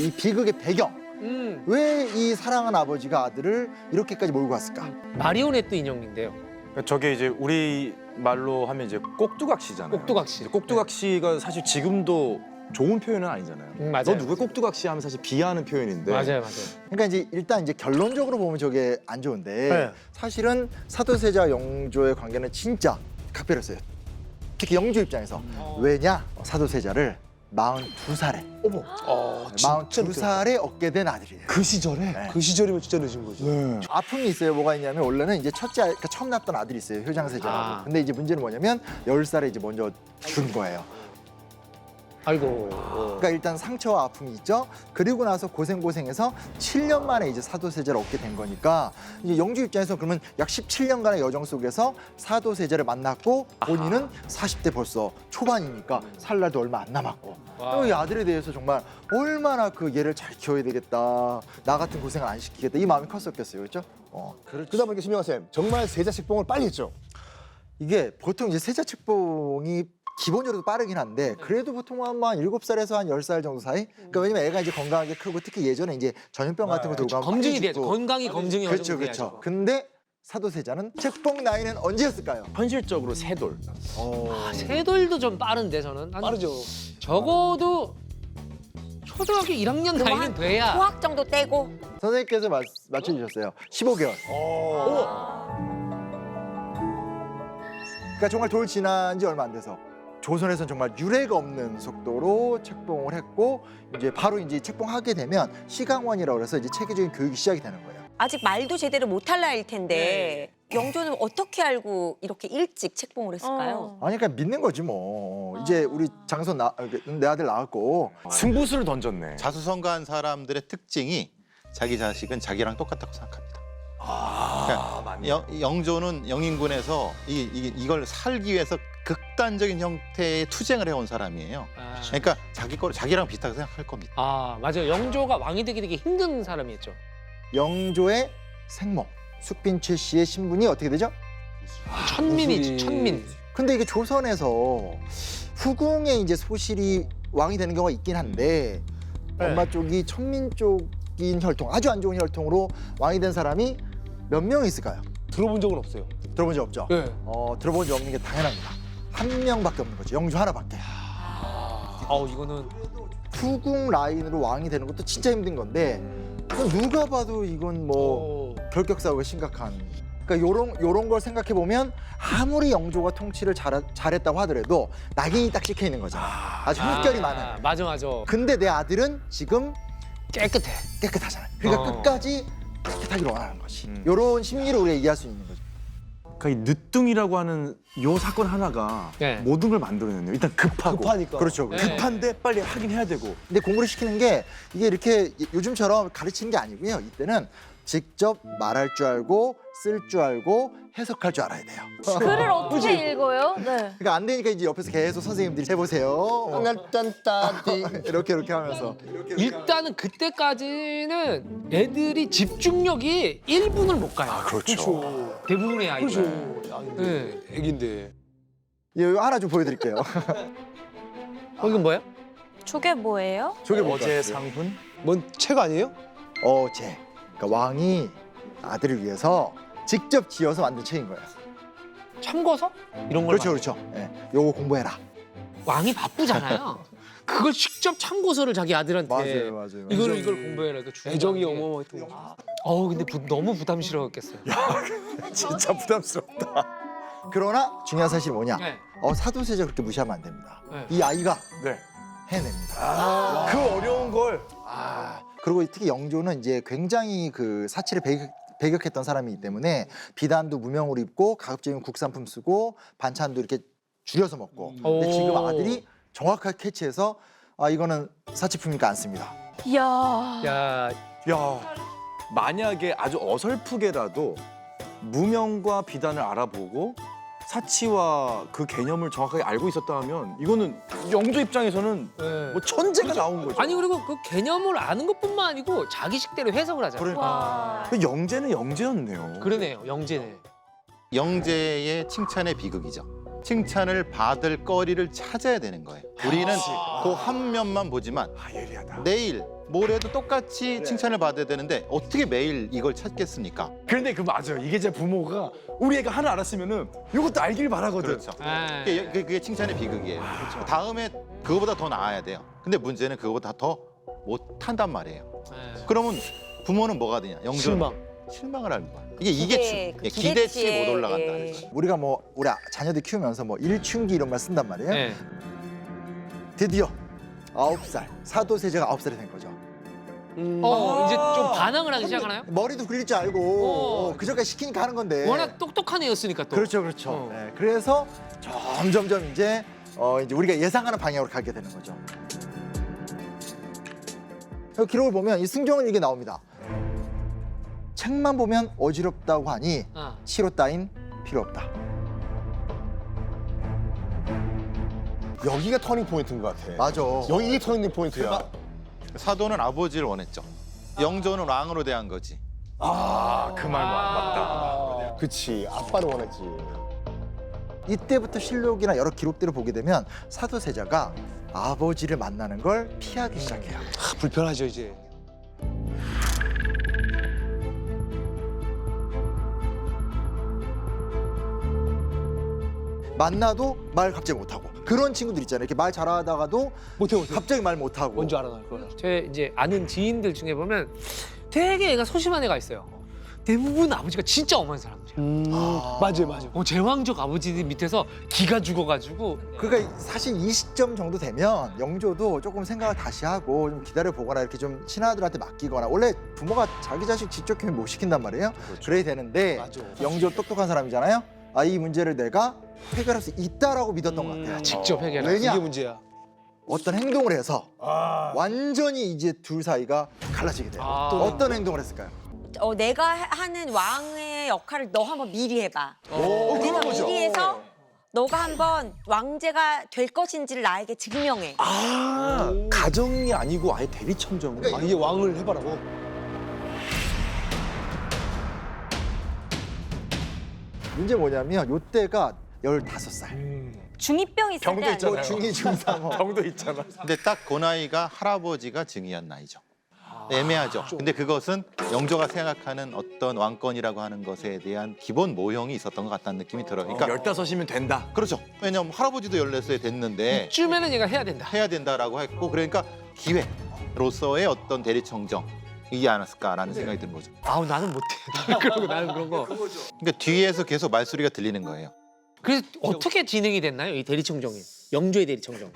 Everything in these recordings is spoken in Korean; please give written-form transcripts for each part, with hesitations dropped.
이 비극의 배경. 왜 이 사랑하는 아버지가 아들을 이렇게까지 몰고 갔을까? 마리오네트 인형인데요. 그러니까 저게 이제 우리 말로 하면 이제 꼭두각시잖아요. 꼭두각시. 꼭두각시가 사실 지금도 좋은 표현은 아니잖아요. 맞아요. 너 누구의 꼭두각시 하면 사실 비하하는 표현인데. 맞아요. 그러니까 이제 일단 이제 결론적으로 보면 저게 안 좋은데 네. 사실은 사도세자 영조의 관계는 진짜 각별했어요. 특히 영조 입장에서 왜냐? 사도세자를 42살에 어머. 42살에 얻게 된 아들이에요. 그 시절에? 네. 그 시절이면 진짜 늦은 거죠. 네. 아픔이 있어요. 뭐가 있냐면 원래는 이제 첫째 그러니까 처음 낳았던 아들이 있어요. 효장세자라고. 아. 근데 이제 문제는 뭐냐면 10살에 이제 먼저 죽은 거예요. 아이고. 그러니까 일단 상처와 아픔이 있죠. 그리고 나서 고생해서 7년 만에 이제 사도세자를 얻게 된 거니까 이제 영주 입장에서 그러면 약 17년간의 여정 속에서 사도세자를 만났고 본인은 40대 벌써 초반이니까 살 날도 얼마 안 남았고 와. 이 아들에 대해서 정말 얼마나 그 얘를 잘 키워야 되겠다. 나 같은 고생을 안 시키겠다. 이 마음이 컸었겠어요. 그렇죠? 그러다 보니까 신명아 쌤 정말 세자 책봉을 빨리 했죠. 이게 보통 이제 세자 책봉이 기본적으로 빠르긴 한데 그래도 보통 한 7살에서 한 10살 정도 사이? 그러니까 왜냐면 애가 이제 건강하게 크고 특히 예전에 이제 전염병 같은 거 들고 가면 검증이 빨리 돼야죠. 죽고. 건강이 검증이 그렇죠, 어느 정도 그렇죠. 돼야죠. 근데 사도세자는 책봉 나이는 언제였을까요? 현실적으로 세돌. 세돌도 좀 빠른데 저는. 한 빠르죠. 적어도 초등학교 1학년 나이는 돼야. 소학 정도 떼고. 선생님께서 맞춰주셨어요. 15개월. 그러니까 정말 돌 지난 지 얼마 안 돼서 조선에서는 정말 유례가 없는 속도로 책봉을 했고 이제 바로 이제 책봉하게 되면 시강원이라고 해서 이제 체계적인 교육이 시작이 되는 거예요. 아직 말도 제대로 못할 나이일 텐데 네. 영조는 어떻게 알고 이렇게 일찍 책봉을 했을까요? 아니 그러니까 믿는 거지 뭐. 이제 우리 장손 내 아들 낳았고 승부수를 던졌네. 자수성가한 사람들의 특징이 자기 자식은 자기랑 똑같다고 생각합니다. 그러니까 영조는 영인군에서 이걸 살기 위해서 극단적인 형태의 투쟁을 해온 사람이에요. 그러니까 자기 거를 자기랑 비슷하게 생각할 겁니다. 아 맞아요. 영조가 왕이 되기 힘든 사람이었죠. 영조의 생모 숙빈최 씨의 신분이 어떻게 되죠? 천민이지 무술이- 천민. 근데 이게 조선에서 후궁의 이제 소실이 왕이 되는 경우가 있긴 한데 엄마 쪽이 천민 쪽인 혈통 아주 안 좋은 혈통으로 왕이 된 사람이 몇 명 있을까요? 들어본 적은 없어요. 들어본 적 없죠? 네. 들어본 적 없는 게 당연합니다. 한 명밖에 없는 거죠. 영조 하나밖에. 이거는 후궁 라인으로 왕이 되는 것도 진짜 힘든 건데 그건 누가 봐도 이건 뭐 결격사고가 심각한. 그러니까 요런 걸 생각해 보면 아무리 영조가 통치를 잘했다고 하더라도 낙인이 딱 찍혀 있는 거죠. 아주 흠결이 많아요. 맞아. 근데 내 아들은 지금 깨끗해. 깨끗하잖아요. 그러니까 끝까지 깨끗하기를 원하는 것이. 음. 요런 심리를 우리가 이해할 수 있는 거죠. 그러니까 이 늦둥이라고 하는 요 사건 하나가 네. 모든 걸 만들어냈네요. 일단 급하고. 급하니까. 그렇죠. 네. 급한데 빨리 하긴 해야 되고. 근데 공부를 시키는 게 이게 이렇게 요즘처럼 가르치는 게 아니고요. 이때는 직접 말할 줄 알고 쓸 줄 알고 해석할 줄 알아야 돼요. 글을 어떻게 읽어요? 네. 그러니까 안 되니까 이제 옆에서 계속 선생님들이 해보세요. 딴딴따디. 이렇게 하면서. 일단은 그때까지는 애들이 집중력이 1분을 못 가요. 그렇죠. 대부분의 아이들. 그렇죠. 아닌데. 네. 애긴데. 이거 하나 좀 보여드릴게요. 이건 뭐예요? 저게 뭐예요? 저게 뭘까요? 어제 상훈? 뭔 책 아니에요? 어제. 그러니까 왕이 아들을 위해서 직접 지어서 만든 책인 거예요. 참고서? 이런 걸 그렇죠, 그렇죠. 예, 요거 공부해라. 왕이 바쁘잖아요. 그걸 직접 참고서를 자기 아들한테 맞아요. 이걸 공부해라. 이거 중요한 애정이 게. 어마어마했던 거. 근데 너무 부담스러웠겠어요. 진짜 부담스럽다. 그러나 중요한 사실이 뭐냐? 네. 사도세자 그렇게 무시하면 안 됩니다. 네. 이 아이가 네. 해냅니다. 그 어려운 걸. 그리고 특히 영조는 이제 굉장히 그 사치를 배격했던 사람이기 때문에 비단도 무명으로 입고 가급적이면 국산품 쓰고 반찬도 이렇게 줄여서 먹고. 근데 오. 지금 아들이 정확하게 캐치해서 이거는 사치품이니까 안 씁니다. 이야. 야, 야, 만약에 아주 어설프게라도 무명과 비단을 알아보고 사치와 그 개념을 정확하게 알고 있었다면 이거는 영조 입장에서는 네. 뭐 천재가 나온 거죠. 아니 그리고 그 개념을 아는 것뿐만 아니고 자기 식대로 해석을 하잖아요. 그러니까. 와. 그 영재는 영재였네요. 그러네요. 영재네. 영재의 칭찬의 비극이죠. 칭찬을 받을 거리를 찾아야 되는 거예요. 우리는 그 한 면만 보지만 예리하다. 내일 모레도 똑같이 칭찬을 받아야 되는데 어떻게 매일 이걸 찾겠습니까? 그런데 그 맞아요. 이게 제 부모가 우리 애가 하나 알았으면은 이것도 알길 바라거든. 그렇죠. 예. 그게 칭찬의 비극이에요. 다음에 그거보다 더 나아야 돼요. 근데 문제는 그거보다 더 못한단 말이에요. 예. 그러면 부모는 뭐가 되냐? 실망을 하는 거야. 이게 그 기대치에 못 올라간다는 예. 거야. 우리가 뭐 우리 자녀들 키우면서 뭐 일춘기 이런 말 쓴단 말이에요. 예. 드디어 9살 사도세자가 9살이 된 거죠. 이제 좀 반항을 하기 시작하나요? 머리도 굴릴 줄 알고 그저까지 시키니까 하는 건데. 워낙 똑똑한 애였으니까 또. 그렇죠, 그렇죠. 어. 네, 그래서 점점점 이제 우리가 예상하는 방향으로 가게 되는 거죠. 그 기록을 보면 이 승정원 일기에 나옵니다. 책만 보면 어지럽다고 하니 어. 치료 따윈 필요 없다. 여기가 터닝 포인트인 것 같아. 맞아. 여기 터닝 포인트야. 사도는 아버지를 원했죠. 영조는 왕으로 대한 거지. 그 말 맞다. 그치. 아빠를 원했지. 이때부터 실록이나 여러 기록들을 보게 되면 사도세자가 아버지를 만나는 걸 피하기 시작해요. 불편하죠 이제. 만나도 말 갑자기 못하고 그런 친구들 있잖아요. 이렇게 말 잘하다가도 못해. 갑자기 말 못하고. 뭔지 알아 나 그거. 제 이제 아는 지인들 중에 보면 되게 애가 소심한 애가 있어요. 대부분 아버지가 진짜 엄한 사람들이야. 맞아요. 제왕적 아버지들 밑에서 기가 죽어가지고. 그러니까 사실 이 시점 정도 되면 영조도 조금 생각을 다시 하고 좀 기다려 보거나 이렇게 좀 신하들한테 맡기거나 원래 부모가 자기 자식 직접 키우면 못 시킨단 말이에요. 그래야 되는데 맞아. 영조 똑똑한 사람이잖아요. 이 문제를 내가 해결할 수 있다라고 믿었던 것 같아요. 직접 해결해. 왜냐? 이게 문제야. 어떤 행동을 해서 완전히 이제 둘 사이가 갈라지게 돼요. 어떤 행동을 했을까요? 내가 하는 왕의 역할을 너 한번 미리 해봐. 그런 거죠. 미리 해서 너가 한번 왕제가 될 것인지를 나에게 증명해. 가정이 아니고 아예 대리청정. 이게 왕을 해봐라고. 문제 뭐냐면 요때가 15살. 중2병 있을 때 병도 아니에요? 있잖아요. 중2, 중3. 병도 있잖아. 근데 딱 그 나이가 할아버지가 증이한 나이죠. 애매하죠. 근데 그것은 영조가 생각하는 어떤 왕권이라고 하는 것에 대한 기본 모형이 있었던 것 같다는 느낌이 들어요. 그러니까 15이면 된다. 그렇죠. 왜냐면 할아버지도 14에 됐는데 쯤에는 얘가 해야 된다. 해야 된다라고 했고 그러니까 기회로서의 어떤 대리청정이지 않았을까라는 생각이 드는 거죠. 아우 나는 못해. 그러고 나는 그런 거. 그러니까 뒤에서 계속 말소리가 들리는 거예요. 그래서 어떻게 진행이 됐나요? 이 대리청정이. 영조의 대리청정.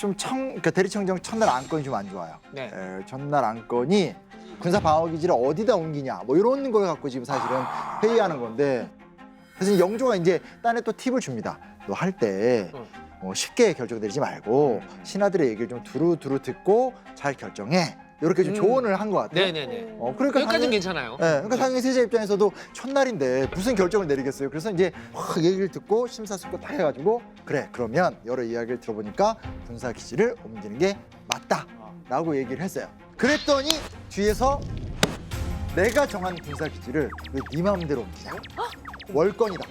그러니까 대리청정 첫날 안건이 좀 안 좋아요. 네. 첫날 안건이 군사 방어 기지를 어디다 옮기냐 뭐 이런 걸 갖고 지금 사실은 회의하는 건데 그래서 영조가 이제 딴에 또 팁을 줍니다. 너 할 때 쉽게 결정 내리지 말고 신하들의 얘기를 좀 두루두루 듣고 잘 결정해. 이렇게 좀 조언을 한 것 같아요. 네네네. 그러니까 여기까지는 당연히- 괜찮아요. 네, 그러니까 당연히 세자 입장에서도 첫날인데 무슨 결정을 내리겠어요. 그래서 이제 확 얘기를 듣고 심사숙고 딱 해가지고 그래 그러면 여러 이야기를 들어보니까 군사 기지를 옮기는 게 맞다라고 얘기를 했어요. 그랬더니 뒤에서 내가 정한 군사 기지를 왜 네 마음대로 옮기냐? 월권이다.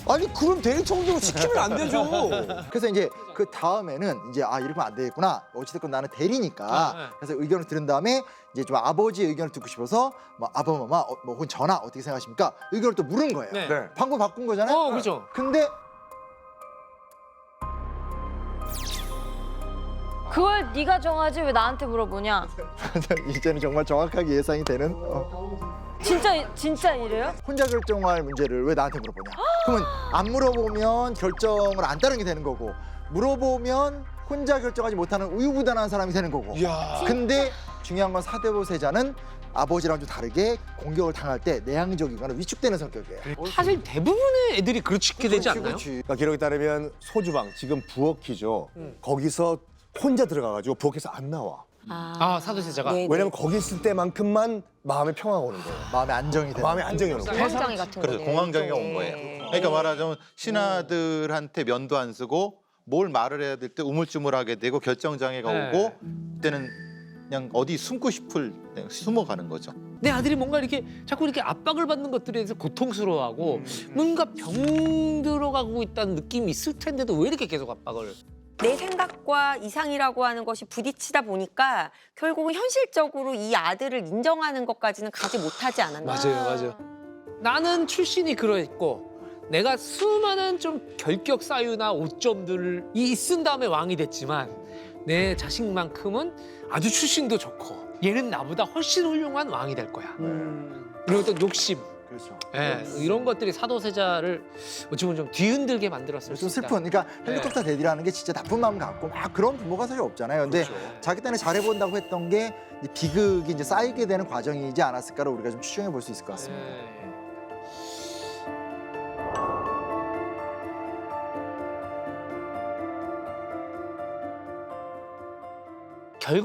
아니 그럼 대리청정 시키면 안 되죠. 그래서 이제 그 다음에는 이제 이러면 안 되겠구나. 어찌됐건 나는 대리니까. 그래서 의견을 들은 다음에 이제 좀 아버지의 의견을 듣고 싶어서 뭐 아버마마 뭐 혹은 전하 어떻게 생각하십니까? 의견을 또 물은 거예요. 네. 방금 바꾼 거잖아요. 그렇죠. 근데 그걸 네가 정하지 왜 나한테 물어보냐? 이제는 정말 정확하게 예상이 되는 진짜 이래요? 혼자 결정할 문제를 왜 나한테 물어보냐? 그러면 안 물어보면 결정을 안 따르는 게 되는 거고 물어보면 혼자 결정하지 못하는 우유부단한 사람이 되는 거고. 이야. 근데 중요한 건 사대보세자는 아버지랑 좀 다르게 공격을 당할 때 내향적이거나 위축되는 성격이에요. 사실 대부분의 애들이 그렇게 되지 않나요? 그렇지. 그러니까 기록에 따르면 소주방 지금 부엌이죠. 거기서 혼자 들어가가지고 부엌에서 안 나와. 사도세자가. 네, 왜냐면 거기 있을 때만큼만 마음에 평화가 오는 거예요. 마음에 안정이 되는 마음에 안정이 오는 거예요. 공황장애 같은 거. 그래서 공황장애가 온 거예요. 그러니까 말하자면 신하들한테 면도 안 쓰고 뭘 말을 해야 될 때 우물쭈물하게 되고 결정장애가 네. 오고 그때는 그냥 어디 숨고 싶을 때 숨어가는 거죠. 내 아들이 뭔가 이렇게 자꾸 이렇게 압박을 받는 것들에 대해서 고통스러워하고 뭔가 병 들어가고 있다는 느낌이 있을 텐데도 왜 이렇게 계속 압박을? 내 생각과 이상이라고 하는 것이 부딪히다 보니까 결국은 현실적으로 이 아들을 인정하는 것까지는 가지 못하지 않았나. 맞아요. 나는 출신이 그러했고 내가 수많은 좀 결격 사유나 오점들을 쓴 다음에 왕이 됐지만 내 자식만큼은 아주 출신도 좋고 얘는 나보다 훨씬 훌륭한 왕이 될 거야. 이런 어떤 욕심, 그렇죠. 이런 것들이 사도세자를 어찌 보면 좀 뒤흔들게 만들었을 수 좀 있다. 슬픈. 그러니까 헬리콥터 대디라는 게 진짜 나쁜 마음 갖고 막 그런 부모가 사실 없잖아요. 근데 자기 때문에 잘해본다고 했던 게 이제 비극이 이제 쌓이게 되는 과정이지 않았을까를 우리가 좀 추정해 볼 수 있을 것 같습니다. 네.